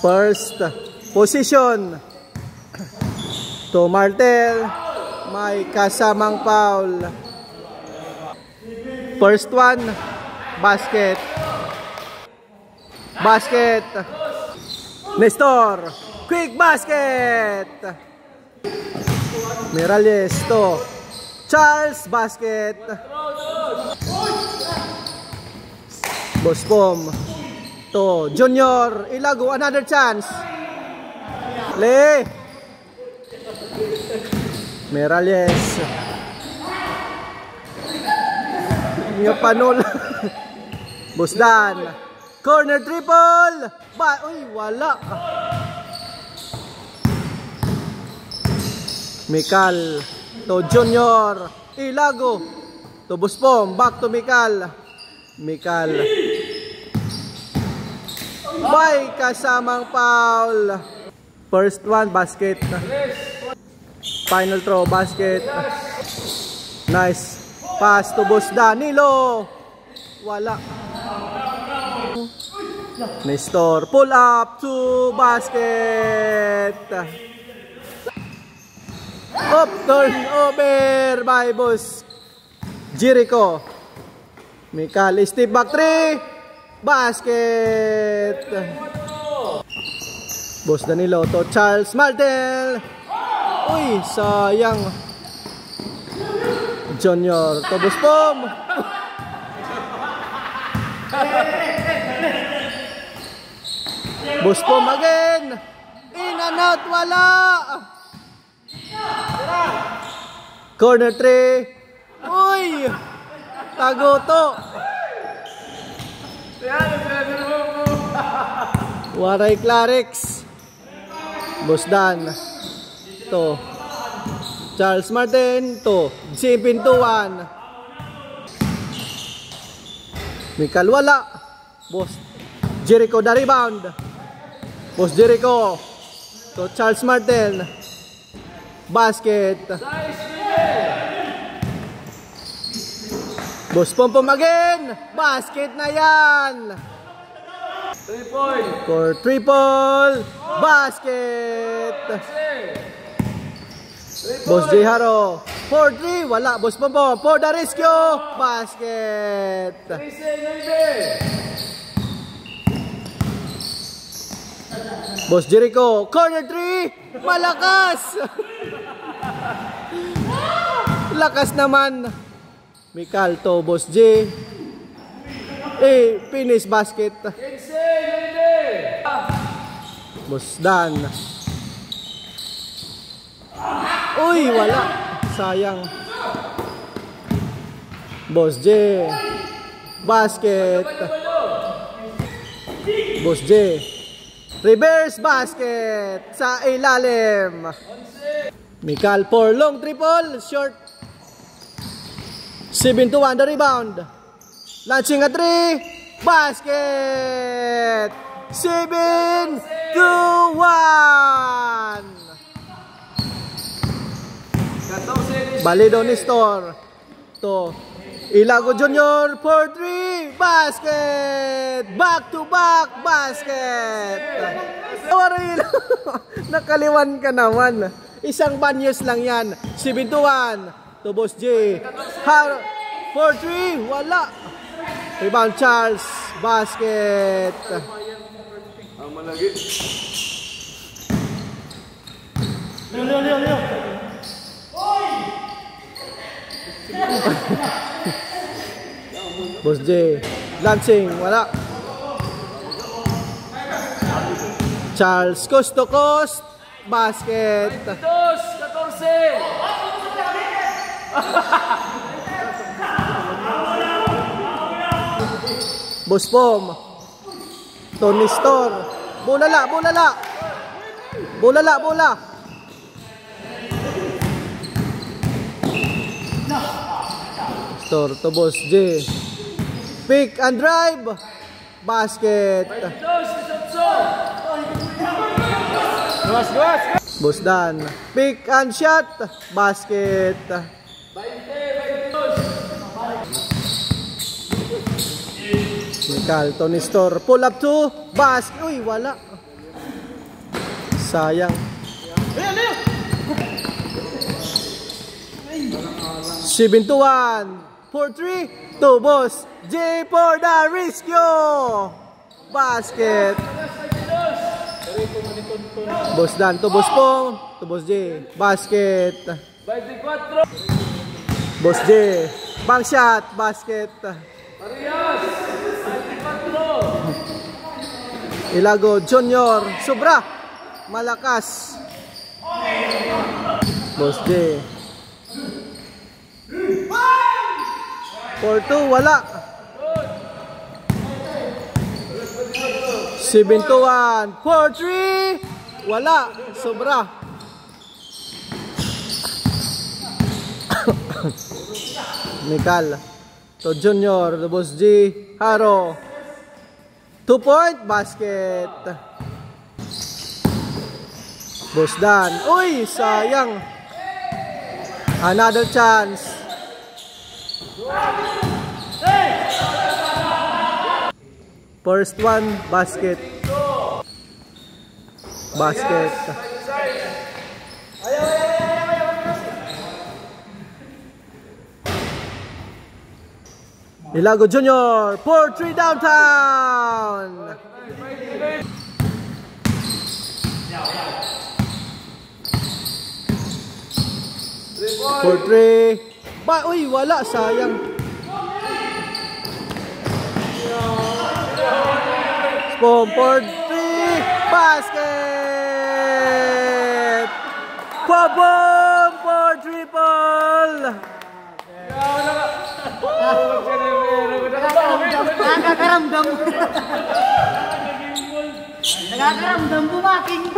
First position to Martel. May kasamang foul. First one, basket. Basket. Nestor, quick basket. Miralles to Charles, basket. Bospom to Junior, Ilago, another chance. Le Miralles. Panol. Busdan. Corner triple. Uy, wala. Mikal to Junior, Ilago to Buspom, back to Mikal. Mikal. May kasamang foul. First one, basket. Final throw, basket. Nice pass to Busdan. Nilo. Wala. Nestor, pull up to basket. Up, turnover by Bus Jericho. Mikal, step back 3. Basket. Boss Danilo to Charles Martel. Uy, sayang. Junior to Buspom. Buspom again. In and out, wala. Corner 3. Uy, tago to. Waray Clarix. Busdan to Charles Martin to Pintuan. Mikal, wala. Boss Jericho, the rebound. Boss Jericho to Charles Martin. Basket. Boss Pompom again. Basket na yan. 3 point. For triple. Basket. Boss J. Haro. 4-3. Wala. Boss Pompom. For the rescue. Basket. Boss Jericho. Corner 3. Malakas. Lakas naman. Mikal to Boss J. Finish basket. Boss Dan. Uy, wala. Sayang. Boss J. Basket. Boss J. Reverse basket sa ilalim. Mikal for long triple. Short. 7-1 the rebound. Launching a 3. Basket. 7-1. Balido ni Nestor to Ilago Junior for 3. Basket. Back to back basket. Nakaliwan ka naman. Isang banyos lang yan. 7-1 to Boss J. 4-3. Wala. Rebound Charles. Basket. Ang malagi. Boss J. Lansing. Wala. Charles coast to coast. Basket. 14. Boss Pom. Tony Store. Bulala, bulala. Bulala, bola. Store to Boss J. Pick and drive. Basket. Boss Dan. Pick and shot. Basket. Mikal, Tony Store. Pull up to basket. Uy, wala. Sayang. 7-1. 4-3. To Boss J for the rescue. Basket. Boss Dan to Boss Pong. To Boss J. Basket. 24. Boss J. Bang shot. Basket. Arias. 24. Ilago Junior. Sobra. Malakas. Boss J. 4-2. Wala. 7-1. 4-3. Wala. Sobra. Mikal. To Junior. To Boss G. Haro. 2-point. Basket. Boss Dan. Uy, sayang. Another chance. First one, basket. Basket. Ilago Junior, 4-3 downtown. For 3. Uy, wala, sayang. Spom for 3. Basket. Boom for triple. Nakakaramdam bumaking.